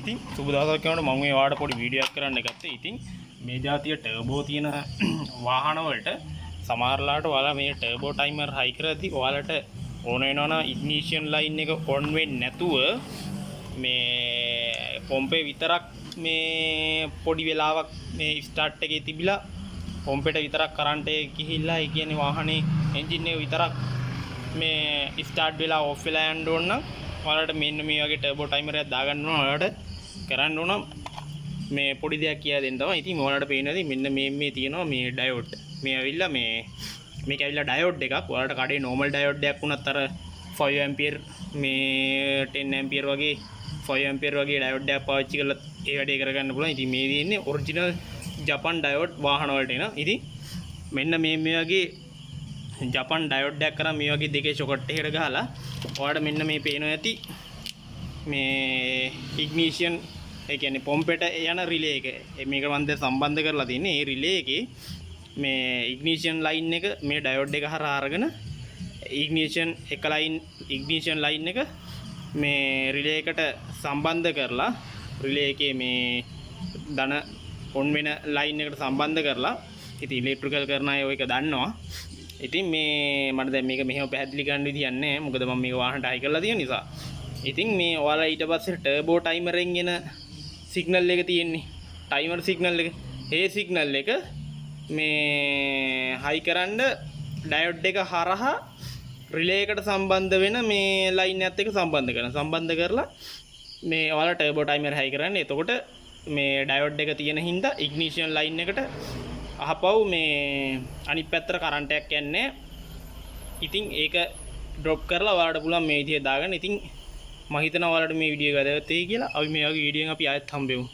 ඉතින් සුබ දවසක් යනකොට මම මේ වාඩ පොඩි වීඩියෝ එකක් කරන්න ගත්තා. ඉතින් මේ જાතිය ටර්බෝ තියෙන වාහන වලට සමහරලාට ඔයාලා මේ ටර්බෝ ටයිමර් හයි කරද්දී ඔයාලට ඕන වෙනවා ඉග්නිෂන් ලයින් එක ඔන් වෙන්නේ නැතුව මේ පොම්පේ විතරක් මේ පොඩි වෙලාවක් මේ ස්ටාර්ට් එකේ තිබිලා පොම්පෙට විතරක් කරන්ට් එක ගිහිල්ලා ඒ කියන්නේ වාහනේ එන්ජින් එක විතරක් මේ ස්ටාර්ට් වෙලා ඔෆ් වෙලා යන්න ඕන නම් ඔයාලට මෙන්න මේ වගේ ටර්බෝ ටයිමර් එකක් දාගන්න ඕන. ඔයාලට කරන්න ඕන මේ පොඩි දෙයක් කියලා දෙන්න තමයි. ඉතින් ඔයාලට පේනවාද මෙන්න මේ තියෙනවා මේ ඩයෝඩ්. මේ ඇවිල්ලා මේක ඇවිල්ලා ඩයෝඩ් එකක්. ඔයාලට කඩේ නෝමල් ඩයෝඩ් එකක් වුණත් අර 5 ඇම්පියර් මේ 10 ඇම්පියර් වගේ 5 ඇම්පියර් වගේ ඩයෝඩ් එකක් පාවිච්චි කරලා ඒ වැඩේ කරගන්න පුළුවන්. ඉතින් මේ තියෙන්නේ ඔරිජිනල් ජපන් ඩයෝඩ් වාහන වලට එන. ඉතින් මෙන්න මේ වගේ ජපන් ඩයෝඩ් එකක් කරා මේ වගේ දෙකේ චොකට් එකකට ගහලා ඔයාලට මෙන්න මේ පේනවා ඇති මේ ඉග්නිෂන් ඒ කියන්නේ පොම්පෙට යන රිලේ එක. මේක මම දැන් සම්බන්ධ කරලා තින්නේ. මේ රිලේ එකේ මේ ඉග්නිෂන් ලයින් එක මේ ඩයෝඩ් එක හරහා අරගෙන ඉග්නිෂන් ලයින් එක මේ රිලේ එකට සම්බන්ධ කරලා රිලේ එකේ මේ ධන ඔන් වෙන ලයින් එකට සම්බන්ධ කරලා ඉතින් ඉලෙක්ට්‍රිකල් කරන අය ඔය එක දන්නවා. ඉතින් මේ මට දැන් මේක මෙහෙම පැහැදිලි කරන්න විදියක් නැහැ. මොකද මම මේක වාහනට හයි කරලා තියෙන නිසා. ඉතින් මේ ඔයාලා ඊට පස්සේ ටර්බෝ ටයිමරෙන් එන සිග්නල් එක තියෙන්නේ. ටයිමර් සිග්නල් එක. ඒ සිග්නල් එක මේ හයි කරන්න ඩයෝඩ් එක හරහා රිලේ එකට සම්බන්ධ වෙන මේ ලයින් එකත් එක්ක සම්බන්ධ කරලා මේ ඔයාලා ටර්බෝ ටයිමර් හයි කරන්න. එතකොට මේ ඩයෝඩ් එක තියෙන හින්දා ඉග්නිෂන් ලයින් එකට අහපව් මේ අනිත් පැත්තට කරන්ට් එකක් යන්නේ. ඉතින් ඒක ඩ්‍රොප් කරලා ඔයාලට පුළුවන් මේ විදිහට දාගන්න. ඉතින් මම හිතනවා ඔයාලට මේ වීඩියෝ එක වැදගත් වෙයි කියලා. අපි මේ වගේ වීඩියෝ එකක් අපි ආයෙත් හම්බෙමු.